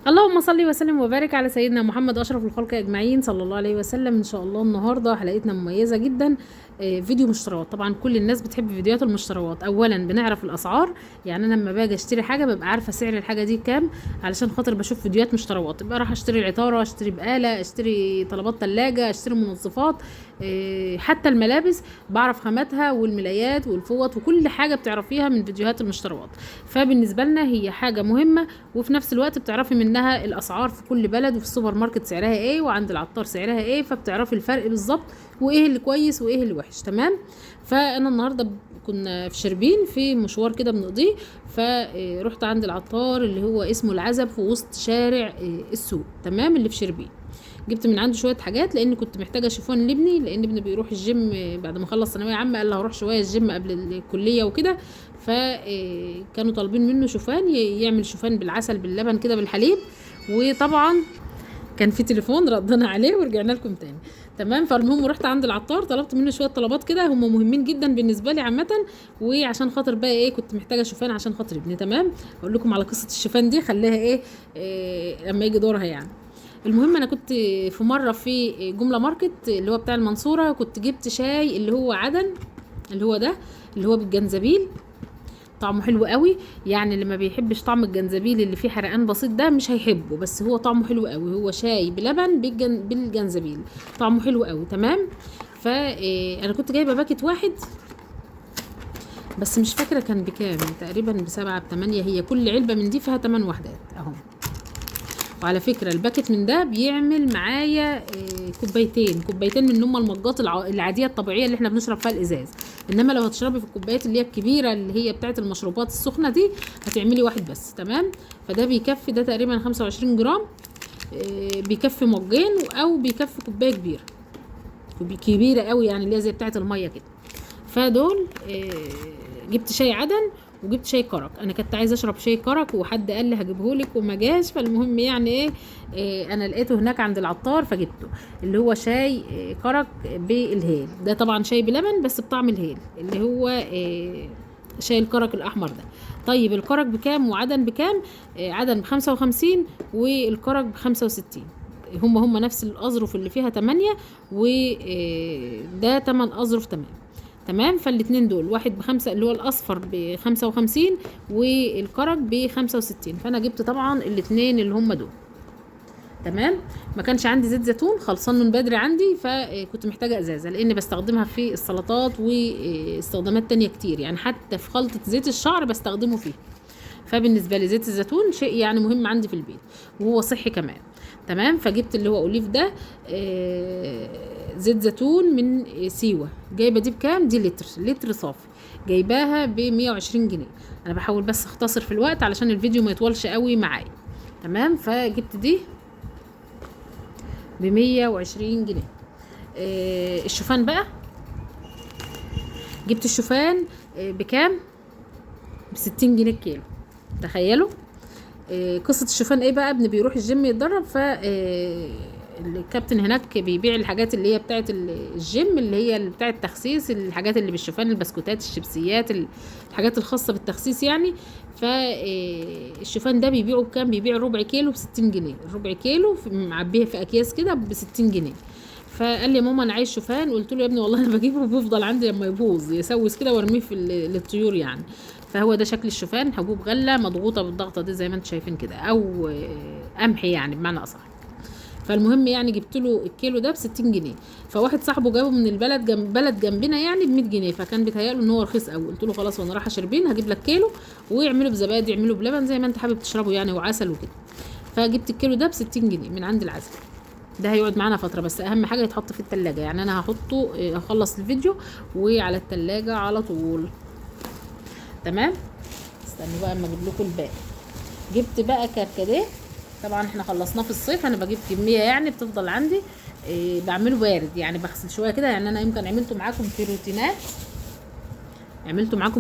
اللهم صل وسلم وبارك على سيدنا محمد اشرف الخلق اجمعين صلى الله عليه وسلم. ان شاء الله النهارده حلقتنا مميزه جدا. فيديو مشتريات. طبعا كل الناس بتحب فيديوهات المشتريات. اولا بنعرف الاسعار، يعني انا لما باجي اشتري حاجه ببقى عارفه سعر الحاجه دي كام، علشان خاطر بشوف فيديوهات مشتريات. يبقى راح اشتري العطاره، اشتري بقاله، اشتري طلبات ثلاجه، اشتري منظفات، حتى الملابس بعرف خاماتها والملايات والفوط وكل حاجه بتعرفيها من فيديوهات المشتريات. فبالنسبه لنا هي حاجه مهمه، وفي نفس الوقت بتعرفي منها الاسعار في كل بلد، وفي السوبر ماركت سعرها ايه، وعند العطار سعرها ايه، فبتعرفي الفرق بالظبط وايه اللي كويس وايه اللي وحش. تمام. فانا النهارده كنا في شربين في مشوار كده بنقضيه، فرحت عند العطار اللي هو اسمه العزب في وسط شارع السوق، تمام، اللي في شربين. جبت من عنده شويه حاجات لان كنت محتاجه شيفون لابني، لان ابني بيروح الجيم بعد ما خلص ثانويه عامه، قال له هروح شويه الجيم قبل الكليه وكده. فكانوا طالبين منه شوفان، يعمل شوفان بالعسل باللبن كده بالحليب. وطبعا كان في تليفون ردنا عليه ورجعنا لكم تاني. تمام. فالمهم رحت عند العطار طلبت منه شويه طلبات كده هم مهمين جدا بالنسبه لي عامه، وعشان خاطر بقى ايه كنت محتاجه شوفان عشان خاطر ابني. تمام. اقول لكم على قصه الشوفان دي، خليها إيه لما يجي دورها يعني. المهم انا كنت في مره في جمله ماركت اللي هو بتاع المنصوره، كنت جبت شاي اللي هو عدن، اللي هو ده اللي هو بالجنزبيل. طعمه حلو قوي، يعني اللي ما بيحبش طعم الجنزبيل اللي فيه حرقان بسيط ده مش هيحبه، بس هو طعمه حلو قوي. هو شاي بلبن بالجنزبيل، طعمه حلو قوي. تمام. فانا كنت جايبه باكت واحد، بس مش فاكره كان بكام، تقريبا ب7 ب8. هي كل علبه من دي فيها 8 وحدات اهو. وعلى فكرة الباكت من ده بيعمل معايا كوبايتين من هم المجات العادية الطبيعية اللي احنا بنشرب فيها الازاز. انما لو هتشربي في الكوبايات اللي هي الكبيرة اللي هي بتاعت المشروبات السخنة دي، هتعملي واحد بس. تمام. فده بيكفي، ده تقريبا 25 جرام، بيكفي مجين او بيكفي كوباية كبيرة قوي، يعني اللي هي زي بتاعت المية كده. فدول جبت شاي عدن وجبت شاي كرك. انا كنت عايزه اشرب شاي كرك وحد قال لي هجيبهولك وما جاش. فالمهم يعني انا لقيته هناك عند العطار فجبته، اللي هو شاي كرك بالهيل. ده طبعا شاي بلبن بس بطعم الهيل، اللي هو شاي الكرك الاحمر ده. طيب الكرك بكام وعدن بكام؟ عدن ب55 والكرك ب65. هم نفس الاظرف اللي فيها 8، وده 8 اظرف. تمام. تمام. فالاتنين دول واحد ب5 اللي هو الاصفر ب55 والكرك ب65. فانا جبت طبعا الاتنين اللي هم دول. تمام. ما كانش عندي زيت زيتون خلصان من بدري عندي، فكنت محتاجه ازازه لاني بستخدمها في السلطات واستخدامات تانية كتير، يعني حتى في خلطه زيت الشعر بستخدمه فيه. فبالنسبه لي زيت الزيتون شيء يعني مهم عندي في البيت، وهو صحي كمان. تمام. فجبت اللي هو اوليف ده، زيت زيتون من سيوه. جايبه دي بكام؟ دي لتر صافي، جايباها ب120 جنيه. انا بحاول بس اختصر في الوقت علشان الفيديو ما يطولش قوي معايا. تمام. فجبت دي ب120 جنيه. الشوفان بقى، جبت الشوفان بكام؟ ب60 جنيه الكيلو. تخيلوا. قصة الشوفان ايه بقى؟ ابني بيروح الجيم يتدرب، ف الكابتن هناك بيبيع الحاجات اللي هي بتاعه الجيم، اللي هي بتاعه التخسيس، الحاجات اللي بالشوفان، البسكوتات، الشيبسيات، الحاجات الخاصة بالتخسيس يعني. فالشوفان ده بيبيعه بكام؟ بيبيع ربع كيلو ب60 جنيه. الربع كيلو معبيه في اكياس كده ب60 جنيه. فقال لي يا ماما انا عايز شوفان. قلت له يا ابني والله انا بجيبه وبيفضل عندي لما يبوظ يسوس كده وارميه في للطيور يعني. فهو ده شكل الشوفان، حبوب غله مضغوطه بالضغطه دي زي ما انتم شايفين كده، او قمح يعني بمعنى اصح. فالمهم يعني جبت له الكيلو ده ب60 جنيه. فواحد صاحبه جابه من البلد بلد جنبنا يعني ب100 جنيه، فكان بيتهيأله ان هو رخيص قوي. قلت له خلاص وانا رايحه شربين هجيب لك كيلو، واعمله بزبادي اعمله بلبن زي ما انت حابب تشربه يعني، وعسل وكده. فجبت الكيلو ده ب60 جنيه من عند العزل. ده هيقعد معانا فتره، بس اهم حاجه يتحط في التلاجة. يعني انا هحطه اخلص الفيديو وعلى التلاجة على طول. تمام. استنوا بقى اما اجيب لكم الباقي. جبت بقى كركديه. طبعا احنا خلصناه في الصيف، انا بجيب كميه يعني بتفضل عندي. بعمله بارد يعني، بغسل شويه كده يعني. انا يمكن عملته معاكم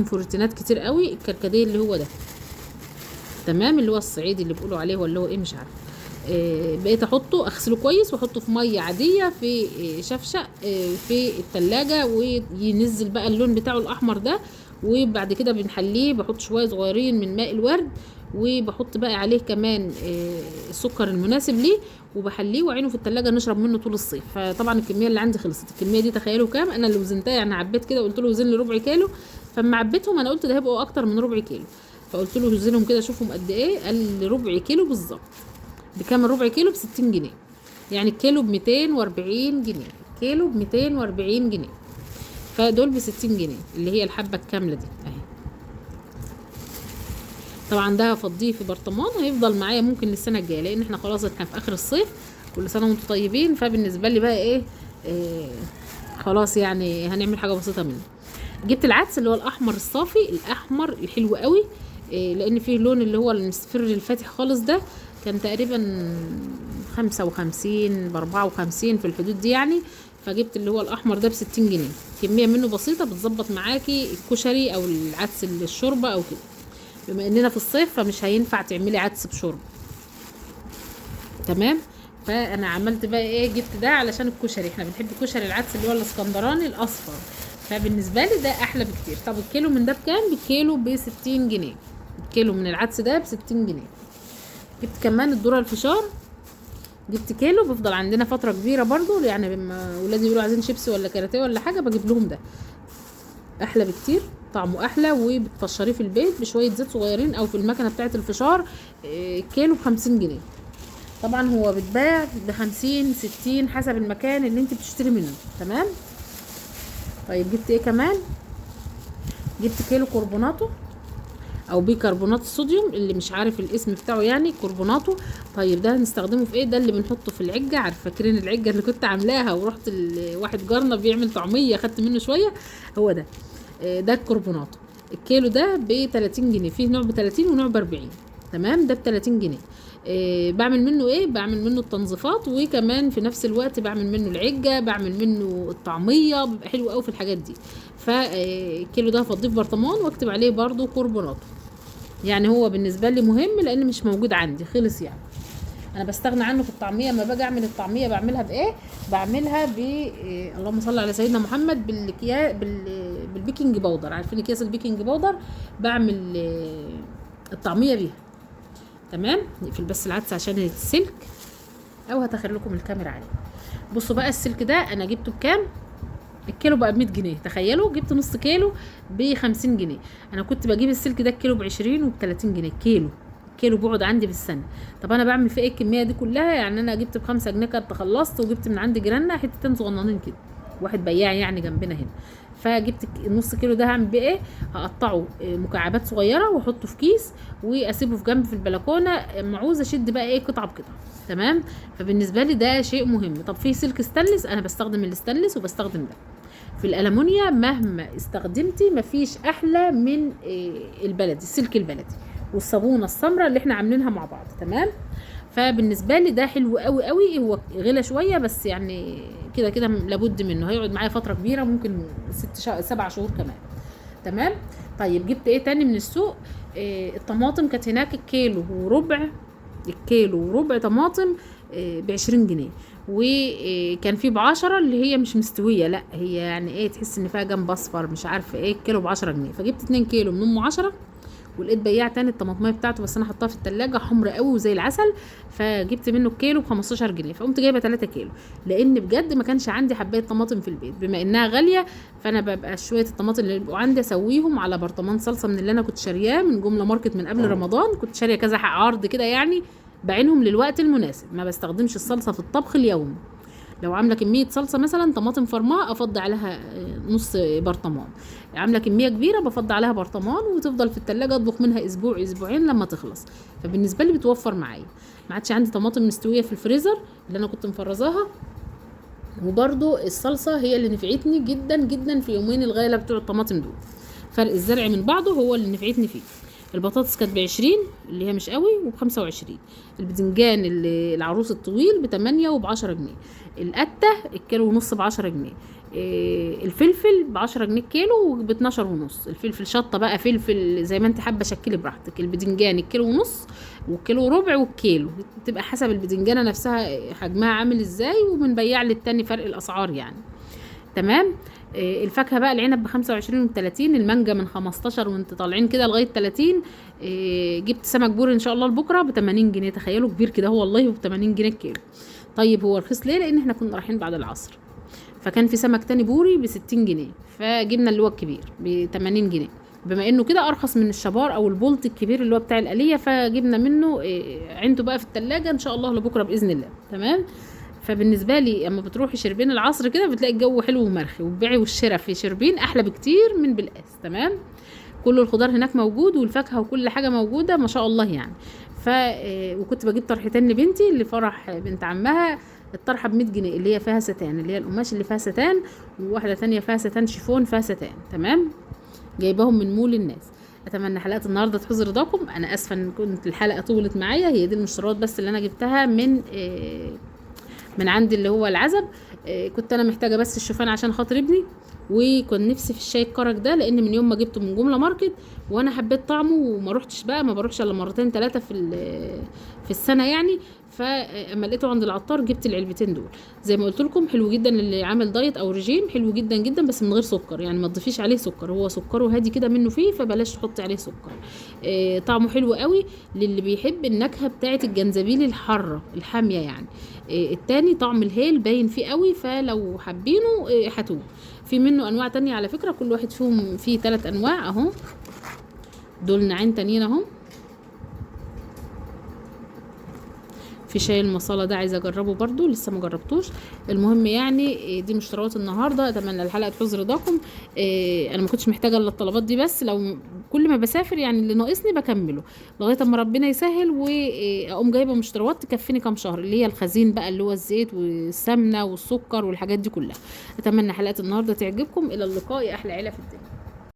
في روتينات، كتير قوي. الكركديه اللي هو ده، تمام، اللي هو الصعيدي اللي بيقولوا عليه ولا هو ايه مش عارفه. بقيت احطه اغسله كويس واحطه في ميه عاديه في شفشق في التلاجة، وينزل بقى اللون بتاعه الاحمر ده. وبعد كده بنحليه، بحط شويه صغيرين من ماء الورد وبحط بقى عليه كمان السكر المناسب ليه، وبحليه وعينه في التلاجة نشرب منه طول الصيف. فطبعا الكميه اللي عندي خلصت. الكميه دي تخيلوا كام، انا اللي وزنتها يعني، عبيت كده قلت له وزن لي ربع كيلو، فاما عبيتهم انا قلت ده هيبقوا اكتر من ربع كيلو، فقلت له وزنهم كده شوفهم قد ايه، قال لي ربع كيلو بالظبط. بكام الربع كيلو؟ ب60 جنيه، يعني الكيلو ب240 جنيه، الكيلو ب240 جنيه، فدول ب60 جنيه اللي هي الحبه الكامله دي اهي. طبعا ده هفضيه في برطمان هيفضل معايا ممكن للسنه الجايه، لان احنا خلاص احنا في اخر الصيف، كل سنه وانتم طيبين. فبالنسبه لي بقى ايه، خلاص يعني هنعمل حاجه بسيطه منه. جبت العدس اللي هو الاحمر الصافي، الاحمر الحلو قوي، لان فيه لون اللي هو المصفر الفاتح خالص ده، كان تقريبا 55 ب54 في الحدود دي يعني. فجبت اللي هو الاحمر ده ب60 جنيه، كميه منه بسيطه بتظبط معاكي الكشري او العدس الشوربه او كده. بما اننا في الصيف فمش هينفع تعملي عدس بشوربه، تمام. فانا عملت بقى ايه، جبت ده علشان الكشري، احنا بنحب كشري العدس اللي هو الاسكندراني الاصفر، فبالنسبه لي ده احلى بكتير. طب الكيلو من ده بكام؟ بالكيلو ب60 جنيه، الكيلو من العدس ده ب60 جنيه. جبت كمان الذره الفشار، جبت كيلو، بيفضل عندنا فتره كبيره برضو يعني، لما ولادي يقولوا عايزين شيبسي ولا كاراتيه ولا حاجه بجيب لهم ده، احلى بكتير، طعمه احلى، وبتفشريه في البيت بشويه زيت صغيرين او في المكنه بتاعه الفشار. كيلو ب50 جنيه. طبعا هو بيتباع ب50 60 حسب المكان اللي انت بتشتري منه، تمام. طيب جبت ايه كمان؟ جبت كيلو كربوناتو او بيكربونات الصوديوم، اللي مش عارف الاسم بتاعه يعني كربوناتو. طيب ده هنستخدمه في ايه؟ ده اللي بنحطه في العجه، عارف فاكرين العجه اللي كنت عاملاها ورحت واحد جارنا بيعمل طعميه خدت منه شويه، هو ده. ده الكربوناتو، الكيلو ده ب30 جنيه، فيه نوع ب30 ونوع ب40، تمام. ده ب30 جنيه. بعمل منه ايه؟ بعمل منه التنظيفات، وكمان في نفس الوقت بعمل منه العجه، بعمل منه الطعميه، بيبقى حلو قوي في الحاجات دي. فالكيلو ده هفضيه في برطمان واكتب عليه برضو كربوناتو، يعني هو بالنسبه لي مهم لان مش موجود عندي، خلص يعني. انا بستغنى عنه في الطعميه، اما باجي اعمل الطعميه بعملها بايه؟ بعملها ب اللهم صل على سيدنا محمد، بالبيكنج باودر، عارفين اكياس البيكنج باودر، بعمل الطعميه بيها، تمام. نقفل بس العدس عشان السلك، او هتخلي لكم الكاميرا عليه. بصوا بقى السلك ده انا جبته بكام؟ الكيلو بقى ب100 جنيه، تخيلوا جبت نص كيلو ب50 جنيه. انا كنت بجيب السلك ده الكيلو ب20 وب30 جنيه، كيلو بيقعد عندي بالسنه. طب انا بعمل فيه ايه الكميه دي كلها؟ يعني انا جبت ب5 جنيه كنت خلصت، وجبت من عند جيراننا حتتين صغننين كده، واحد بياع يعني جنبنا هنا. فجبت النص كيلو ده هعمل بيه ايه؟ هقطعه مكعبات صغيره واحطه في كيس واسيبه في جنب في البلكونه، اما عاوز اشد بقى ايه قطعه بقطعه، تمام. فبالنسبه لي ده شيء مهم. طب في سلك ستانلس، انا بستخدم الستانلس وبستخدم ده. في الالمونيا مهما استخدمتي مفيش احلى من البلدي، السلك البلدي والصابونه السمراء اللي احنا عاملينها مع بعض، تمام. فبالنسبه لي ده حلو قوي قوي، هو غلى شويه بس يعني كده كده لابد منه، هيقعد معايا فتره كبيره، ممكن 7 شهور كمان، تمام. طيب جبت ايه تاني من السوق؟ الطماطم كانت هناك الكيلو وربع طماطم ب20 جنيه، وكان في ب10 اللي هي مش مستويه، لا هي يعني ايه تحس ان فيها جنب اصفر مش عارفه ايه، الكيلو ب10 جنيه. فجبت 2 كيلو من 10، ولقيت بياع تاني الطماطميه بتاعته بس انا حطاها في التلاجة حمرا قوي وزي العسل، فجبت منه الكيلو ب15 جنيه، فقمت جايبه 3 كيلو، لان بجد ما كانش عندي حبايه طماطم في البيت بما انها غاليه. فانا ببقى شويه الطماطم اللي بيبقوا عندي اسويهم على برطمان صلصه من اللي انا كنت شارياه من جمله ماركت من قبل رمضان، كنت شاريه كذا عرض كده يعني، بعينهم للوقت المناسب. ما بستخدمش الصلصه في الطبخ اليومي. لو عامله كميه صلصه مثلا طماطم فرماء افضي عليها نص برطمان، عامله كميه كبيره بفضي عليها برطمان، وتفضل في التلاجة اطبخ منها اسبوع اسبوعين لما تخلص. فبالنسبه لي بتوفر معايا، ما عادش عندي طماطم مستويه في الفريزر اللي انا كنت مفرزاها. وبرضو الصلصه هي اللي نفعتني جدا جدا في يومين الغايه بتوع الطماطم دول، فرق الزرع من بعضه هو اللي نفعتني فيه. البطاطس كانت ب20 اللي هي مش قوي وب25، البدنجان العروس الطويل ب8 وب10 جنيه، القتة الكيلو ونص ب10 جنيه، الفلفل ب10 جنيه الكيلو وب12 ونص. الفلفل شطة بقى فلفل زي ما انت حابة شكلي براحتك. البدنجان الكيلو ونص والكيلو وربع والكيلو، تبقى حسب البدنجانة نفسها حجمها عامل ازاي، ومن بياع للتاني فرق الاسعار يعني. تمام. الفاكهه بقى العنب ب25 و30، المانجا من 15 وانت طالعين كده لغايه 30. جبت سمك بوري ان شاء الله لبكره ب80 جنيه، تخيلوا كبير كده هو والله ب80 جنيه الكيلو. طيب هو رخيص ليه؟ لان احنا كنا رايحين بعد العصر، فكان في سمك تاني بوري ب60 جنيه، فجبنا اللي هو الكبير ب80 جنيه، بما انه كده ارخص من الشبار او البولت الكبير اللي هو بتاع الآلية، فجبنا منه عنده بقى في التلاجة ان شاء الله لبكره باذن الله. تمام. فبالنسبه لي اما بتروحي شربين العصر كده بتلاقي الجو حلو ومرخي، والبيع والشراء في شربين احلى بكتير من بالقاس. تمام. كل الخضار هناك موجود والفاكهه وكل حاجه موجوده ما شاء الله يعني. ف وكنت بجيب طرحتين لبنتي لفرح بنت عمها، الطرحه ب100 جنيه اللي هي فيها ستان، اللي هي القماش اللي فيها ستان، وواحده تانية فيها ستان شيفون فيها ستان. تمام. جايباهم من مول الناس. اتمنى حلقه النهارده تحوز رضاكم. انا اسفه ان كنت الحلقه طولت معايا، هي دي المشتريات بس اللي انا جبتها من عندي اللي هو العزب. كنت انا محتاجه بس الشوفان عشان خاطر ابني، وكان نفسي في الشاي الكرك ده، لان من يوم ما جبته من جمله ماركت وانا حبيت طعمه، وما روحتش بقى، ما بروحش الا مرتين ثلاثه في السنه يعني. فاما لقيته عند العطار جبت العلبتين دول. زي ما قلت لكم حلو جدا، اللي عامل دايت او رجيم حلو جدا جدا، بس من غير سكر يعني، ما تضيفيش عليه سكر، هو سكره هادي كده منه فيه، فبلاش تحطي عليه سكر. طعمه حلو قوي للي بيحب النكهه بتاعه الجنزبيل الحاره الحاميه يعني. التاني طعم الهيل باين فيه قوي، فلو حابينه هاتوه. في منه انواع تانية على فكره، كل واحد فيهم فيه 3 انواع اهو، دول نوعين تانيين اهو. في شاي المصالة ده عايزه اجربه برضو، لسه ما جربتوش. المهم يعني دي مشتريات النهارده، اتمنى الحلقه تحوز رضاكم. انا ما كنتش محتاجه الا الطلبات دي بس، لو كل ما بسافر يعني اللي ناقصني بكمله لغايه اما ربنا يسهل، واقوم جايبه مشتريات تكفيني كام شهر، اللي هي الخزين بقى اللي هو الزيت والسمنه والسكر والحاجات دي كلها. اتمنى حلقه النهارده تعجبكم. الى اللقاء يا احلى عيله في الدنيا.